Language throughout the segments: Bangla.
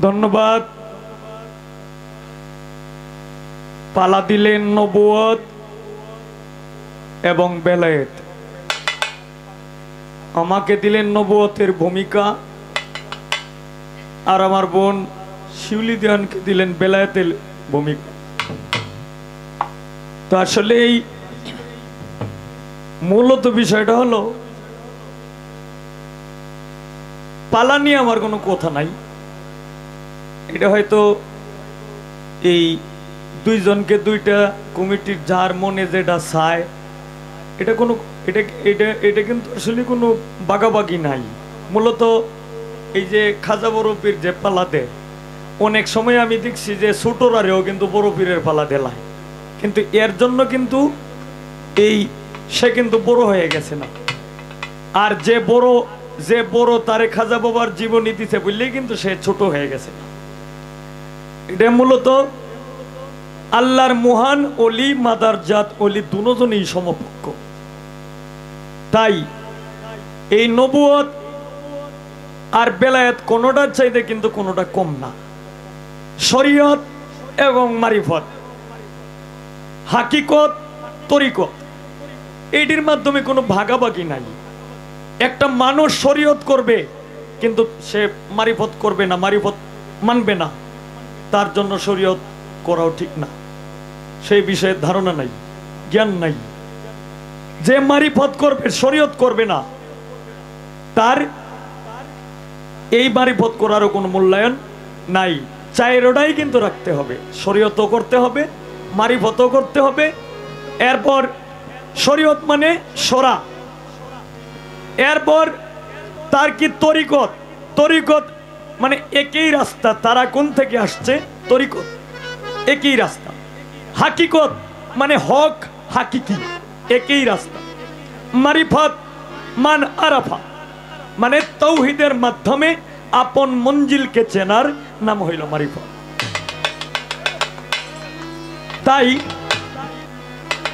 ধন্যবাদ। পালা দিলেন নবুয়ত এবং বেলায়েত। আমাকে দিলেন নবুয়তের ভূমিকা, আর আমার বোন শিউলি দেওয়ানকে দিলেন বেলায়েতের ভূমিকা। তো আসলে এই মূলত বিষয়টা হলো, পালা নিয়ে আমার কোনো কথা নাই। এটা হয়তো এই দুইজনকে দুইটা কমিটির যার মনে যেটা চায়, এটা কোনো এটা এটা এটা কিন্তু আসলে কোনো বাগাবাগি নাই। মূলত এই যে খাজা বড় পীর যে পালা দেয়, অনেক সময় আমি দেখছি যে ছোটরারেও কিন্তু বড় পীরের পালা দেলায়, কিন্তু এর জন্য কিন্তু এই সে কিন্তু বড় হয়ে গেছে না। আর যে বড় তারে খাজা বাবার জীবনী দিতে বললেই কিন্তু সে ছোট হয়ে গেছে। এটা মূলত আল্লাহর মহান অলি, মাদারজাত অলি দুজনেই সমপক্ষ। তাই এই নবুয়ত আর বেলায়েত কোনোটার চাইতে কিন্তু কোনোটা কম না। শরীয়ত এবং মারিফত, হাকিকত, তরিকত, এইটির মাধ্যমে কোনো ভাগাভাগি নাই। একটা মানুষ শরীয়ত করবে কিন্তু সে মারিফত করবে না, মারিফত মানবে না, তার জন্য শরীয়ত করাও ঠিক না। সেই বিষয়ে ধারণা নাই, জ্ঞান নাই। যে মারিফত করবে, শরীয়ত করবে না, তার এই মারিফত করারও কোনো মূল্যায়ন নাই। চাইরোটাই কিন্তু রাখতে হবে, শরীয়তও করতে হবে, মারিফতও করতে হবে। এরপর শরীয়ত মানে শরা, এরপর তার কি তরিকত, তরিকত মানে একই রাস্তা, তারা কোন থেকে আসছে, তরিকত একই রাস্তা। হাকিকত মানে হক, হাকিকি একই রাস্তা। মারিফত মান আরাফা মানে তৌহিদের মাধ্যমে আপন মঞ্জিলকে চেনার নাম হইল মারিফত। তাই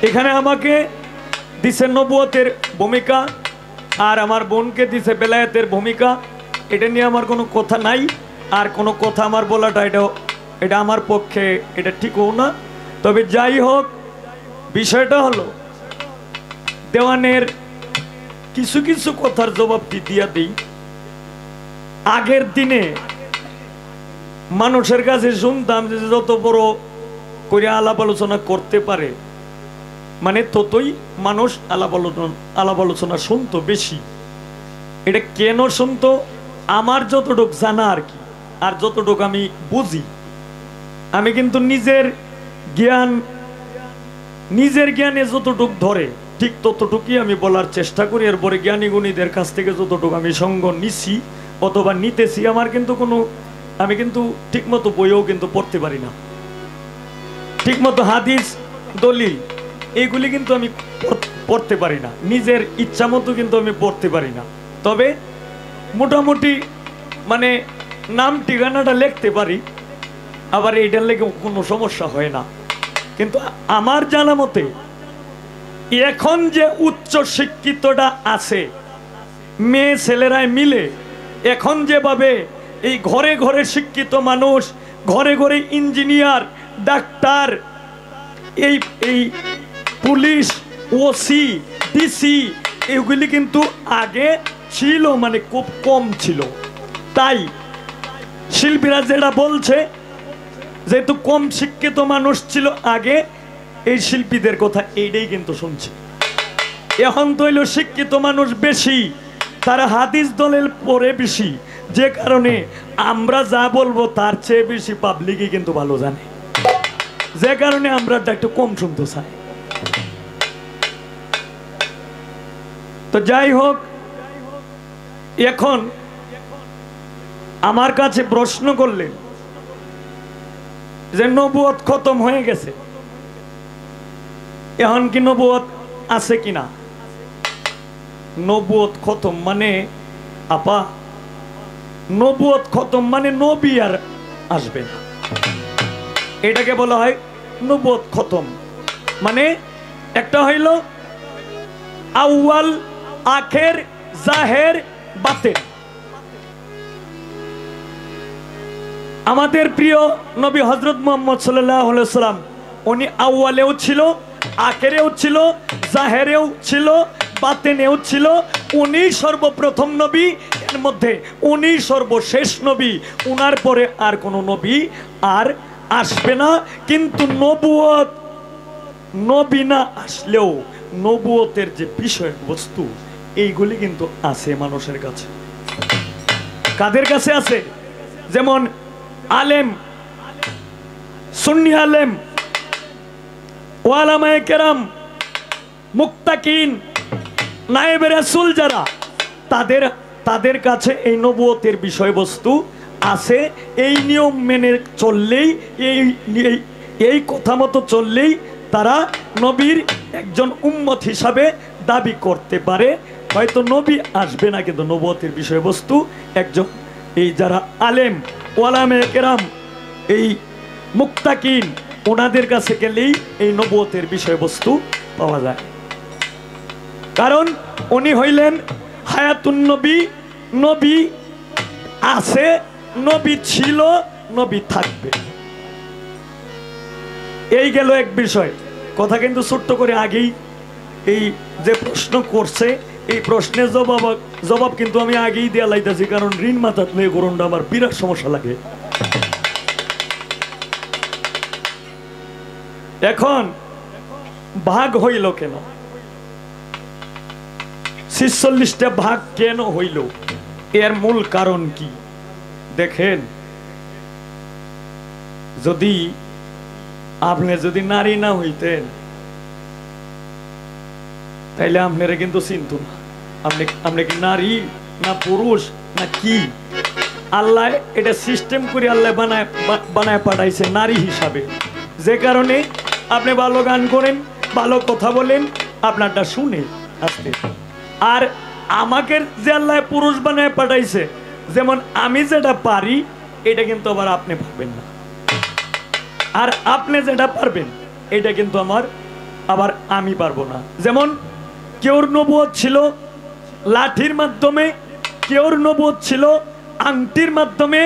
এখানে আমাকে দিছে নবুয়তের ভূমিকা, আর আমার বোনকে দিছে বেলায়েতের ভূমিকা। এটা নিয়ে আমার কোনো কথা নাই, আর কোনো কথা আমার বলাটা এটা আমার পক্ষে এটা ঠিকও না। তবে যাই হোক, বিষয়টা হলো দেওয়ানের কিছু কিছু কথার জবাবটি দিয়া দিই। আগের দিনে মানুষের কাছে শুনতাম যে যত বড় করে আলাপ আলোচনা করতে পারে, মানে ততই মানুষ আলাপ আলোচনা শুনতো বেশি। এটা কেন শুনতো? আমার যতটুক জানা আর কি, আর যতটুক আমি বুঝি, আমি কিন্তু নিজের জ্ঞানে যতটুক ধরে ঠিক ততটুকুই আমি বলার চেষ্টা করি। এরপরে জ্ঞানী গুণীদের কাছ থেকে যতটুকু আমি সঙ্গ নিছি অথবা নিতেছি, আমার কিন্তু আমি কিন্তু ঠিকমতো বইও কিন্তু পড়তে পারি না, ঠিকমতো হাদিস দলিল এইগুলি কিন্তু আমি পড়তে পারি না, নিজের ইচ্ছা মতো কিন্তু আমি পড়তে পারি না। তবে মোটামুটি মানে নাম ঠিকানাটা লিখতে পারি, আবার এইটার লেগে কোনো সমস্যা হয় না। কিন্তু আমার জানা মতে এখন যে উচ্চ শিক্ষিতটা আছে, মেয়ে ছেলেরাই মিলে এখন যেভাবে এই ঘরে ঘরে শিক্ষিত মানুষ, ঘরে ঘরে ইঞ্জিনিয়ার, ডাক্তার, এই পুলিশ, ওসি, ডিসি, এগুলি কিন্তু আগে ছিল, মানে খুব কম ছিল। তাই শিল্পীরা যেটা বলছে, যেহেতু কম শিক্ষিত মানুষ ছিল আগে, এই শিল্পীদের কথা এইটাই কিন্তু শুনছে। এখন তো হইল শিক্ষিত মানুষ বেশি, তারা হাদিস দলিল পড়ে বেশি, যে কারণে আমরা যা বলবো তার চেয়ে বেশি পাবলিকই কিন্তু ভালো জানে, যে কারণে আমরা একটু কম শুনতে চাই। তো যাই হোক, এখন আমার কাছে প্রশ্ন করলেন যে নবুয়ত খতম হয়ে গেছে, এখন কি নবুয়ত আছে কিনা? নবুয়ত খতম মানে আপা, নবুয়ত খতম মানে নবী আর আসবে না, এটাকে বলা হয় নবুয়ত খতম। মানে একটা হইল আউয়াল, আখের, জাহের, বাতেন। আমাদের প্রিয় নবী হযরত মুহাম্মদ সাল্লাল্লাহু আলাইহি ওয়াসাল্লাম উনি আউয়ালেও ছিল, আখেরেও ছিল, জাহেরেও ছিল, বাতেনেও ছিল। উনি সর্বপ্রথম নবী, এর মধ্যে উনি সর্বশেষ নবী। উনার পরে আর কোনো নবী আর আসবে না। কিন্তু নবুয়ত, নবী না আসলেও নবুয়তের যে বিষয়বস্তু এইগুলি কিন্তু আছে মানুষের কাছে। কাদের কাছে আছে? যেমন আলেম, সুন্নি আলেম, ওলামায়ে কেরাম, মুত্তাকিন, নায়েবে রাসূল যারা, তাদের কাছে এই নবুয়তের বিষয়বস্তু আছে। এই নিয়ম মেনে চললেই, এই কথা মতো চললেই তারা নবীর একজন উম্মত হিসাবে দাবি করতে পারে। হয়তো নবী আসবে না, কিন্তু নবুয়তের বিষয়বস্তু একজন, এই যারা আলেম, ওলামায়ে কেরাম, এই মুত্তাকিন, ওনাদের কাছে গেলেই এই নবুয়তের বিষয়বস্তু পাওয়া যায়। কারণ উনি হইলেন হায়াতুন নবী। নবী আছে, নবী ছিল, নবী থাকবে। এই গেল এক বিষয়। কথা কিন্তু ছোট্ট করে আগেই এই যে প্রশ্ন করছে, এই প্রশ্নের জবাব কিন্তু আমি আগেই দেয়া লাইতেছি, কারণ ঋণ মাথা নিয়ে গরমটা আমার বিরাট সমস্যা লাগে। এখন ভাগ হইল কেন? 46টা ভাগ কেন হইল? এর মূল কারণ কি? দেখেন, যদি আপনি যদি নারী না হইতেন তাইলে আপনারা কিন্তু চিনত না আপনি কি নারী না পুরুষ না কি। আল্লাহ এটা সিস্টেম করে আল্লাহ বানায় পাঠাইছে নারী হিসাবে, যে কারণে আপনি ভালো গান করেন, ভালো কথা বলেন, আপনারটা শুনে আসতে। আর আমাকে যে আল্লাহ পুরুষ বানায় পাঠাইছে, যেমন আমি যেটা পারি এটা কিন্তু আবার আপনি পারবেন না, আর আপনি যেটা পারবেন এটা কিন্তু আবার আমি পারবো না। যেমন কেউর নবুয়ত ছিল লাঠির মাধ্যমে, কেউর নবুয়ত ছিল আংটির মাধ্যমে।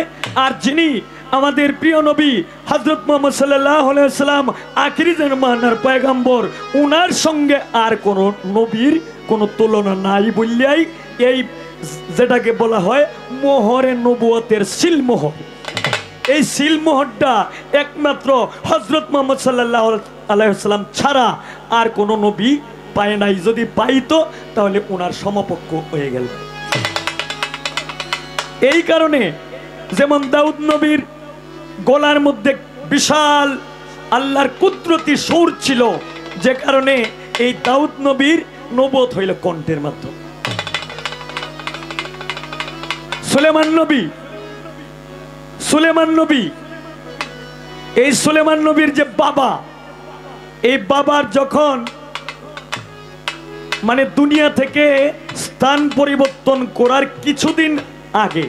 আর যিনি আমাদের প্রিয় নবী হযরত মুহাম্মদ সাল্লাল্লাহু আলাইহি ওয়াসাল্লাম আখিরি জামানার পয়গম্বর, উনার সঙ্গে আর কোন নবীর কোনো তুলনা নাই বললেই এই যেটাকে বলা হয় মোহরে নবুয়তের সিলমোহর, এই সিলমোহরটা একমাত্র হযরত মুহাম্মদ সাল্লাল্লাহু আলাইহি ওয়াসাল্লাম ছাড়া আর কোন নবী পায় নাই। যদি পাইতো তাহলে ওনার সমপক্ষ হয়ে গেল। এই কারণে যেমন দাউদ নবীর গলার মধ্যে বিশাল আল্লাহর কুদরতি সুর ছিল, যে কারণে এই দাউদ নবীর নবুয়ত হইল কণ্ঠের মাধ্যমে। সুলেমান নবী, এই সুলেমান নবীর যে বাবা, এই বাবার যখন মানে দুনিয়া থেকে স্থান পরিবর্তন করার কিছুদিন আগে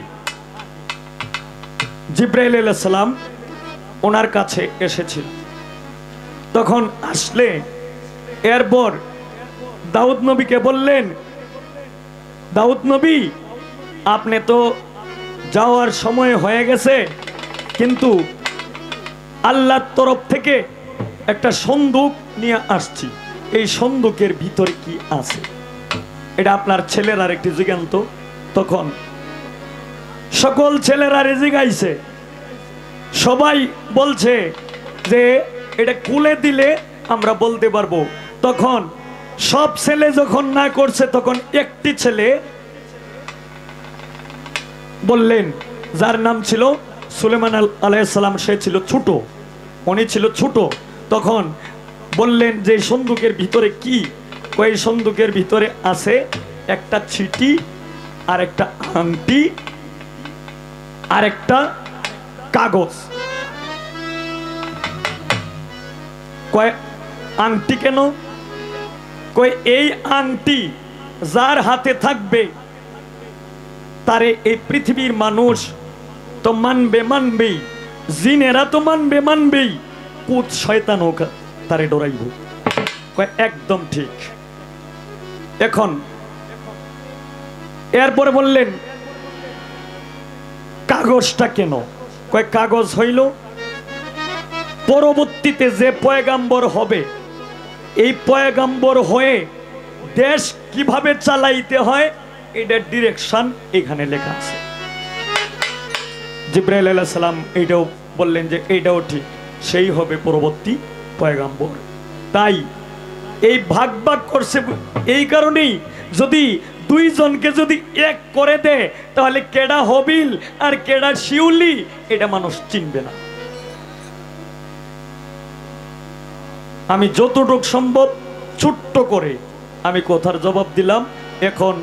জিবরাইল আলাইহিস সালাম ওনার কাছে এসেছিল। তখন আসলে এরপর দাউদ নবীকে বললেন, দাউদ নবী আপনি তো যাওয়ার সময় হয়ে গেছে, কিন্তু আল্লাহর তরফ থেকে একটা সন্দুক নিয়ে আসছি, এই সন্দুকের ভিতরে কি আছে এটা আপনার ছেলেরা একটি জিজ্ঞান্ত। তখন সকল ছেলেরা জিজ্ঞাইছে, সবাই বলছে যে এটা খুলে দিলে আমরা বলতে পারবো। তখন সব ছেলে যখন না করছে, তখন একটি ছেলে বললেন, যার নাম ছিল সুলেমান আলাইহিস সালাম, সে ছিল ছোট, উনি ছিল ছোট। তখন বললেন যে সন্দুকের ভিতরে কি? ওই সন্দুকের ভিতরে আছে একটা ছিটি, আর একটা আংটি, আর একটা কাগজ। কয় আংটি কেন? কয় এই আংটি যার হাতে থাকবে তারে এই পৃথিবীর মানুষ তো মানবেই, জিনেরা তো মানবেই, পুত শয়তান হোক তারে ডরাইব। কয় একদম ঠিক। এখন এরপরে বললেন কাগজটা কেন? কয় কাগজ হইল পরবর্তীতে যে পয়গাম্বর হবে এই পয়গাম্বর হয়ে দেশ কিভাবে চালাইতে হয় এটার ডিরেকশন এখানে লেখা আছে। জিবরাইল আলাইহিস সালাম এইটাও বললেন যে এইটাও ঠিক, সেই হবে পরবর্তী পয়গাম্বর। তাই এই ভাগ ভাগ করছে এই কারণেই, যদি দুইজনকে যদি এক করে দেয় তাহলে কেডা হবিল আর কেডা শিউলি এটা মানুষ চিনবে না। আমি যতটুক সম্ভব ছোট্ট করে আমি কথার জবাব দিলাম। এখন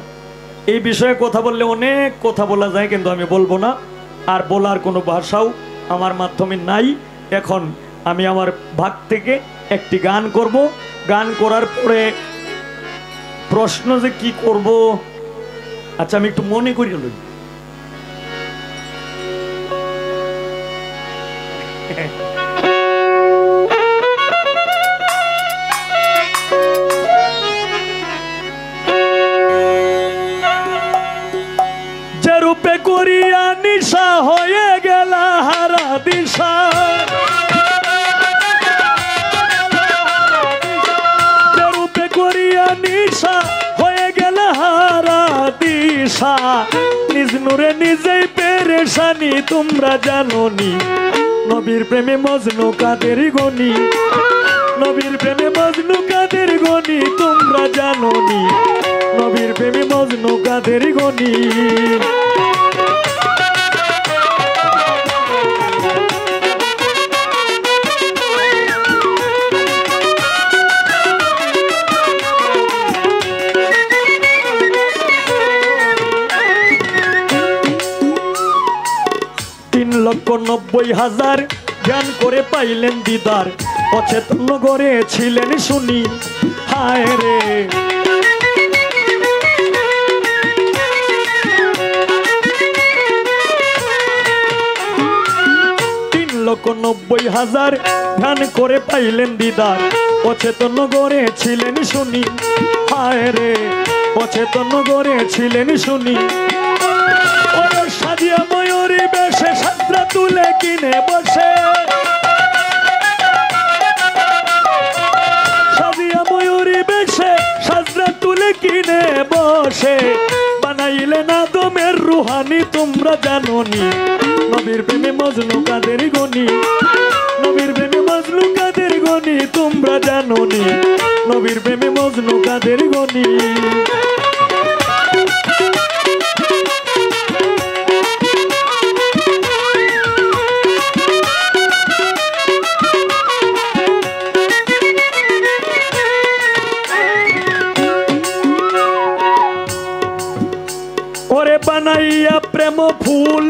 এই বিষয়ে কথা বললে অনেক কথা বলা যায়, কিন্তু আমি বলবো না, আর বলার কোনো ভাষাও আমার মাধ্যমে নাই। এখন আমি আমার ভাগ থেকে একটি গান করব, গান করার পরে প্রশ্ন যে কি করব, আচ্ছা আমি একটু মনে করি লই। যে রূপে করিয়া নিশা হয়ে গেল হারা দিশা, যে রূপে করিয়া নিশা হয়ে গেল হারা দিশা, নিজ নূরে নিজেই পেরেশানি তোমরা জানোনি। নবীর প্রেমে মজনু কাদের গনি, নবীর প্রেমে মজনু কাদের গনি তোমরা জানোনি। নবীর প্রেমে মজনু কাদের গনি। লক্ষ 90,000 জ্ঞান করে পাইলেন দিদার, অচেতন করে ছিলেন শুনি। হায় রে 3,90,000 ধ্যান করে পাইলেন দিদার, অচেতন করে ছিলেন শুনি। হায় রে অচেতন করে ছিলেন শুনি। সাজিয়া ময়ূরী বেশে সাজরা তুলে কিনে বসে, সাজিয়া ময়ূরী বেশে সাজরা তুলে কিনে বসে, বানাইলে না দমের রুহানি তোমরা জানোনি। নবীর প্রেমে মজনু কাদের গনি, নবীর প্রেমে মজনু কাদের গনি তোমরা জানোনি। নবীর প্রেমে মজনু কাদের গনি। বানাইয়া প্রেম ফুল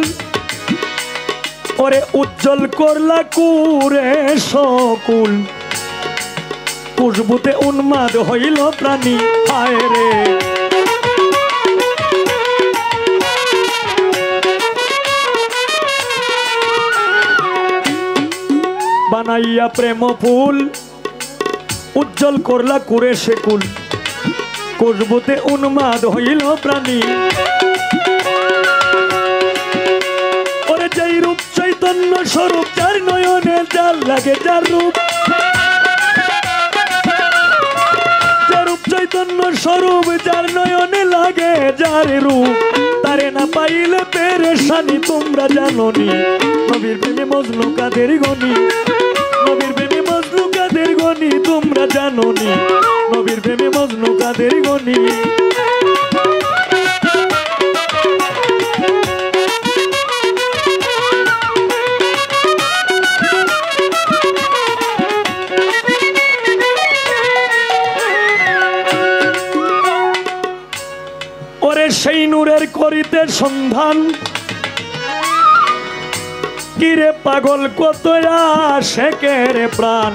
ওরে উজ্জ্বল করলা কুরে সকুল, খুশবুতে উন্মাদ হইল প্রাণী। হায় রে বানাইয়া প্রেম ফুল উজ্জ্বল করলা কুরে সেকুল, খুশবুতে উন্মাদ হইল প্রাণী। যেই রূপ চৈতন্য স্বরূপ, যার নয়নে যার লাগে যার রূপ, যে রূপ চৈতন্য স্বরূপ যার নয়নে লাগে যার রূপ, তারে না পাইলে পেরেশানি তোমরা জানোনি। নবীর প্রেমে মজনু কাদের গনি, নবীর প্রেমে মজনু কাদের গনি তোমরা জানোনি। নবীর প্রেমে মজনু কাদের গনি। সেই নূরের করিতে সন্ধান, কিরে পাগল কত আশেকের প্রাণ,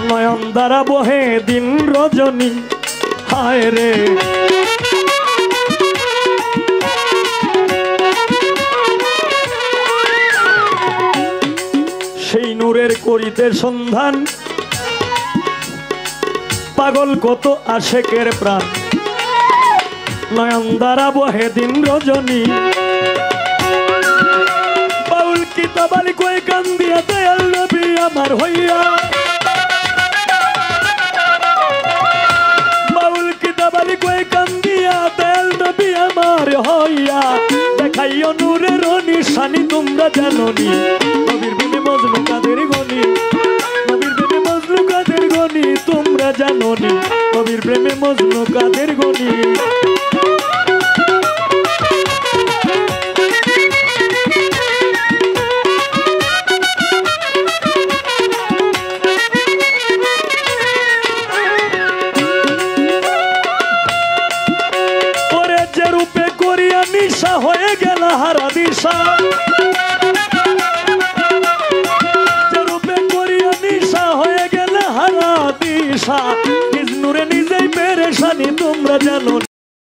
নয়ন দ্বারা বহে দিন রজনী। হায় রে সেই নূরের করিতে সন্ধান, পাগল কত আশেকের প্রাণ, নয়ন দ্বারা বহে দিন রজনী। কিতাবালি কই কান্দিয়া দয়াল নবী আমার হইয়া বাউল কিতাবালি কই কান্দিয়া দয়াল নবী আমার হইয়া দেখাইও নূরের নিশানি তোমরা জানোনি নবীর প্রেমে মজনু কাদের গনি নবীর প্রেমে মজনু কাদের গনি তোমরা জানোনি নবীর প্রেমে মজনু কাদের গনি হয়ে গেল হারা দিশা রূপে করিয়া নিশা হয়ে গেল হারা দিশা নিজ নূরে নিজেই পেরেশানি তোমরা জানো।